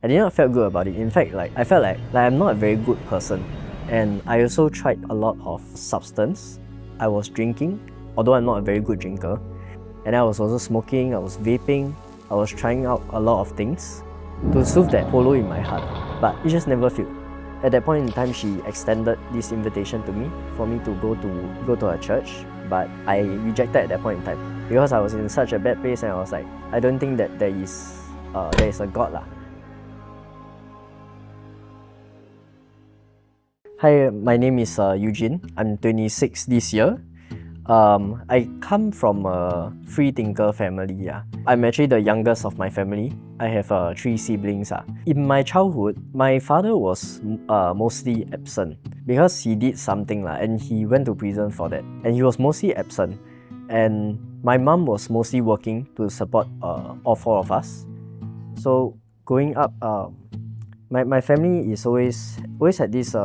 I did not feel good about it. In fact, I felt like I'm not a very good person. And I also tried a lot of substance. I was drinking, although I'm not a very good drinker. And I was also smoking, I was vaping, I was trying out a lot of things to soothe that hollow in my heart. But it just never filled. At that point in time, she extended this invitation to me for me to go to her church. But I rejected at that point in time because I was in such a bad place, and I was like, I don't think that there is a God lah. Hi, my name is Yew Jin. I'm 26 this year. I come from a free thinker family. Yeah. I'm actually the youngest of my family. I have 3 siblings. In my childhood, my father was mostly absent because he did something and he went to prison for that. And he was mostly absent. And my mom was mostly working to support all 4 of us. So growing up, my family is always had this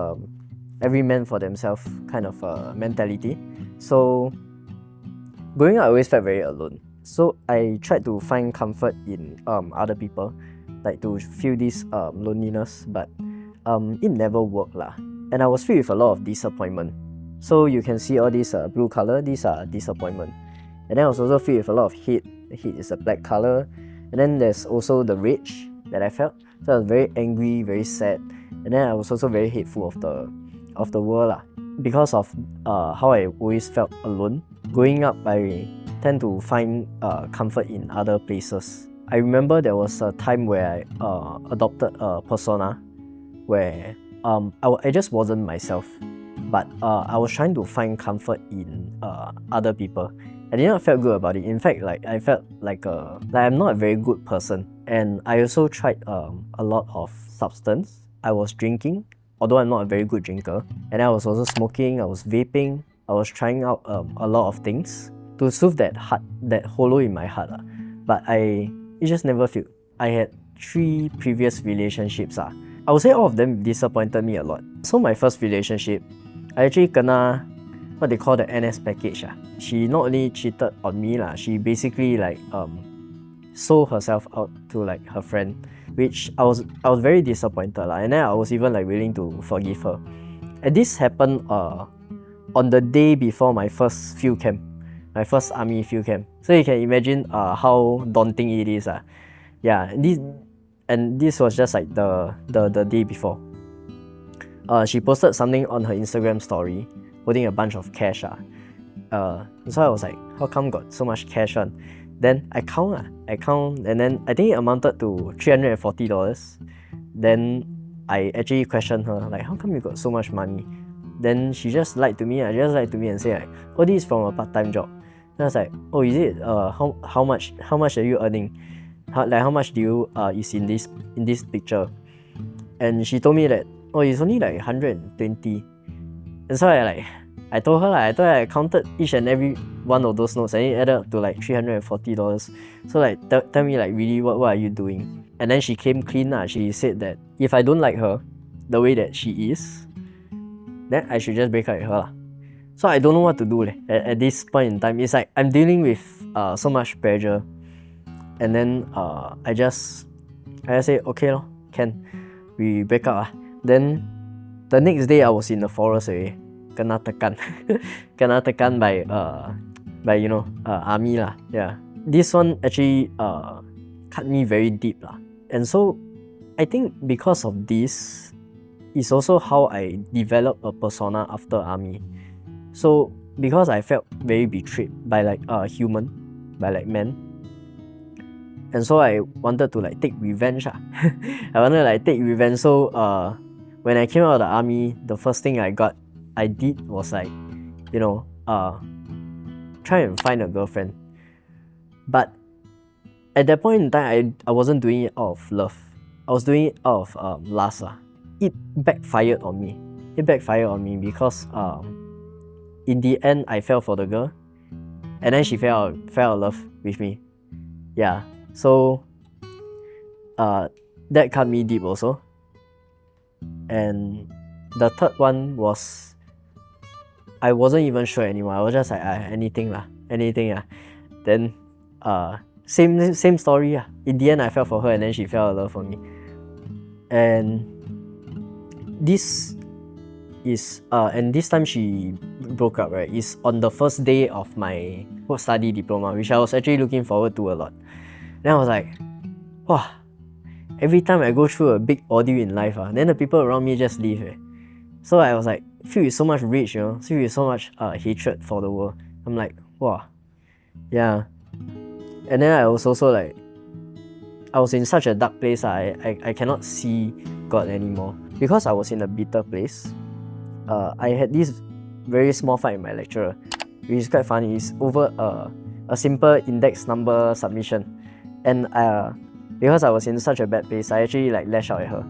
every man for themselves kind of mentality. So growing up, I always felt very alone. So I tried to find comfort in other people, like to feel this loneliness, but it never worked lah. And I was filled with a lot of disappointment. So you can see all these blue color, these are disappointment. And then I was also filled with a lot of hate. The hate is a black color. And then there's also the rage that I felt. So I was very angry, very sad. And then I was also very hateful of the world lah. Because of how I always felt alone. Growing up, I tend to find comfort in other places. I remember there was a time where I adopted a persona where I just wasn't myself. But I was trying to find comfort in other people. I did not feel good about it. In fact, I felt like I'm not a very good person. And I also tried a lot of substance. I was drinking, although I'm not a very good drinker. And I was also smoking, I was vaping, I was trying out a lot of things to soothe that hollow in my heart. But it just never filled. I had 3 previous relationships. I would say all of them disappointed me a lot. So my first relationship, I actually kena what they call the NS package. She not only cheated on me, she basically sold herself out to her friend, which I was very disappointed and then I was even willing to forgive her. And this happened on the day before my first field camp, my first army field camp. So you can imagine how daunting it is. Yeah, this was just the day before. She posted something on her Instagram story holding a bunch of cash. So I was like, how come got so much cash on? Then I count, and then I think it amounted to $340. Then I actually questioned her, how come you got so much money? Then she just lied to me. And said oh, this is from a part-time job. Then I was like, oh, is it? How much are you earning? How much do you is in this picture? And she told me that oh, it's only 120. And so I told her I counted each and every one of those notes and it added up to $340. So tell me really what are you doing? And then she came clean. She said that if I don't like her the way that she is, then I should just break up with her. So I don't know what to do at this point in time. It's I'm dealing with so much pressure. And then I just say okay lor, can. We break up. Then the next day I was in the forest already. Kena tekan by army lah. Yeah. This one actually cut me very deep lah. And so I think because of this is also how I developed a persona after army. So because I felt very betrayed by human, by men. And so I wanted to take revenge. I wanted to take revenge. So when I came out of the army, the first thing I did was try and find a girlfriend. But at that point in time, I wasn't doing it out of love. I was doing it out of lust. It backfired on me because in the end I fell for the girl, and then she fell in love with me. Yeah. So that cut me deep also. And the third one was I wasn't even sure anymore. I was just anything. Then same story. In the end I fell for her and then she fell in love for me. And this is and this time she broke up, right, is on the first day of my post-study diploma, which I was actually looking forward to a lot. Then I was like, wow, every time I go through a big ordeal in life, then the people around me just leave. So I was like, filled with so much rage, filled with so much hatred for the world. I'm like, wow, yeah. And then I was also like, I was in such a dark place. I cannot see God anymore. Because I was in a bitter place, I had this very small fight with my lecturer, which is quite funny. It's over a simple index number submission. And because I was in such a bad place, I actually like lashed out at her.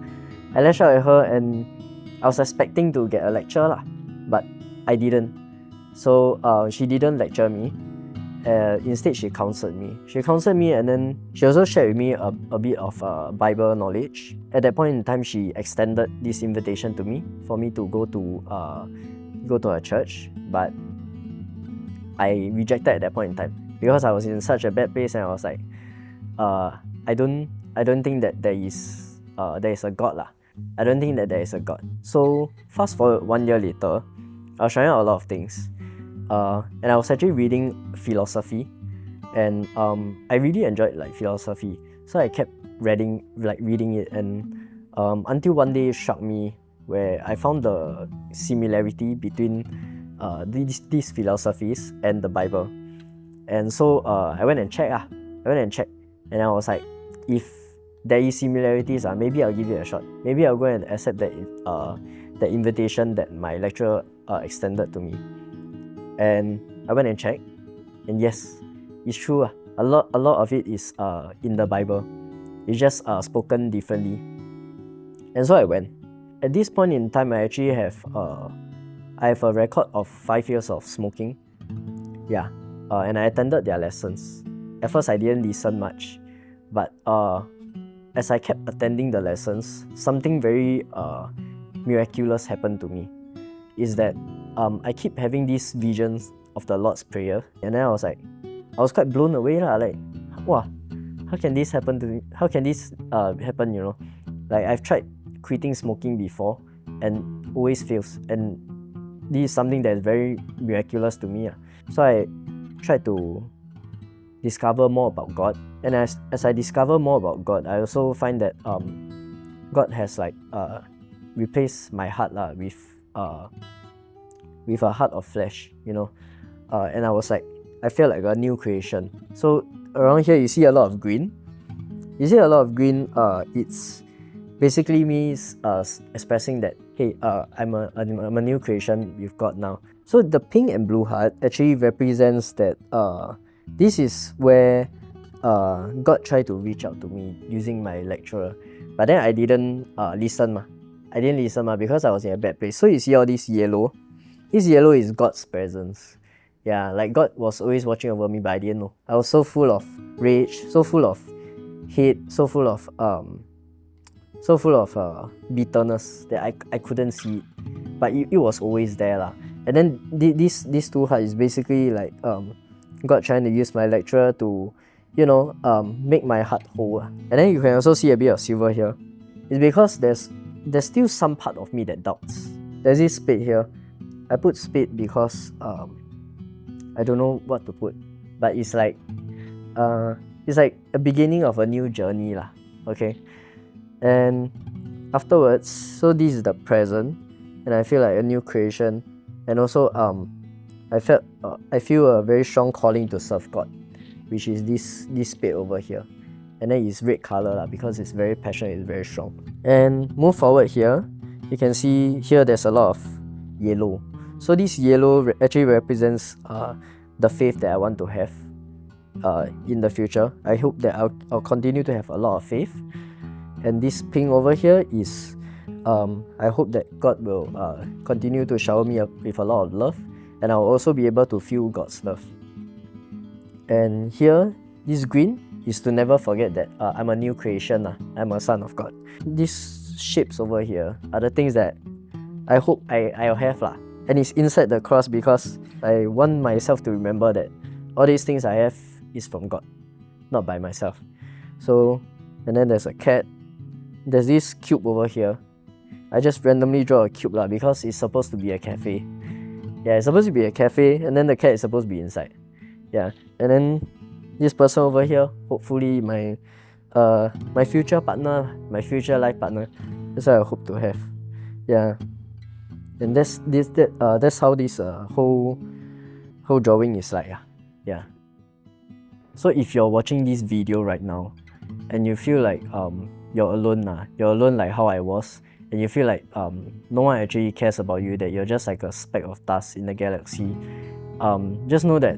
I lashed out at her and I was expecting to get a lecture lah, but I didn't. So she didn't lecture me. Instead, she counseled me. She counseled me, and then she also shared with me a bit of Bible knowledge. At that point in time, she extended this invitation to me for me to go to a church, but I rejected at that point in time because I was in such a bad place, and I was like, I don't think that there is a God lah. I don't think that there is a God. So fast forward 1 year later, I was trying out a lot of things. And I was actually reading philosophy, and I really enjoyed like philosophy. So I kept reading it, and until one day it struck me where I found the similarity between these philosophies and the Bible. And so I went and checked. And I was like, if there is similarities, maybe I'll give it a shot. Maybe I'll go and accept that the invitation that my lecturer extended to me. And I went and checked, and yes, it's true. A lot of it is in the Bible. It's just spoken differently. And so I went. At this point in time, I actually have a record of 5 years of smoking. Yeah, and I attended their lessons. At first, I didn't listen much, but as I kept attending the lessons, something very miraculous happened to me. Is that I keep having these visions of the Lord's Prayer, and then I was quite blown away lah. Like, wow, how can this happen to me? How can this happen? Like I've tried quitting smoking before, and always fails. And this is something that is very miraculous to me. So I tried to discover more about God, and as I discover more about God, I also find that God has like replaced my heart with a heart of flesh, and I was like, I feel like a new creation. So around here you see a lot of green. It's basically me expressing that, hey, I'm a new creation with God now. So the pink and blue heart actually represents that this is where God tried to reach out to me using my lecturer, but then I didn't listen. I didn't listen because I was in a bad place. So you see all this yellow. This yellow is God's presence. Yeah, like God was always watching over me, but I didn't know. I was so full of rage, so full of hate, so full of bitterness that I couldn't see it. But it was always there lah. And then these two hearts is basically like God trying to use my lecturer to, make my heart whole. And then you can also see a bit of silver here. It's because there's still some part of me that doubts. There's this spade here. I put spade because I don't know what to put, but it's like a beginning of a new journey lah. Okay, and afterwards, so this is the present, and I feel like a new creation, and also I feel a very strong calling to serve God, which is this spade over here, and then it's red color lah because it's very passionate, it's very strong. And move forward here, you can see here there's a lot of yellow. So this yellow actually represents the faith that I want to have in the future. I hope that I'll continue to have a lot of faith. And this pink over here is I hope that God will continue to shower me up with a lot of love, and I'll also be able to feel God's love. And here, this green is to never forget that I'm a new creation. I'm a son of God. These shapes over here are the things that I hope I'll have lah. And it's inside the cross because I want myself to remember that all these things I have is from God, not by myself. So, and then there's a cat, there's this cube over here. I just randomly draw a cube lah because it's supposed to be a cafe. Yeah, it's supposed to be a cafe, and then the cat is supposed to be inside. Yeah, and then this person over here, hopefully my future partner, my future life partner. That's what I hope to have. Yeah, and that's how this whole drawing is like. Yeah. So if you're watching this video right now, and you feel like you're alone you're alone like how I was, and you feel like no one actually cares about you, that you're just like a speck of dust in the galaxy, just know that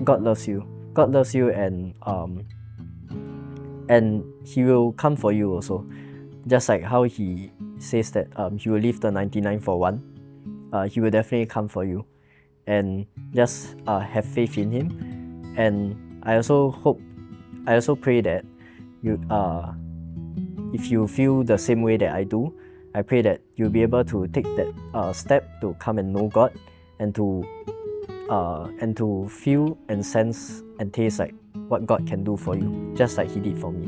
God loves you. God loves you, and He will come for you also. Just like how He says that He will leave the 99 for one, He will definitely come for you. And just have faith in Him. And I also pray that you, if you feel the same way that I do, I pray that you'll be able to take that step to come and know God, and to feel and sense and taste like what God can do for you, just like He did for me.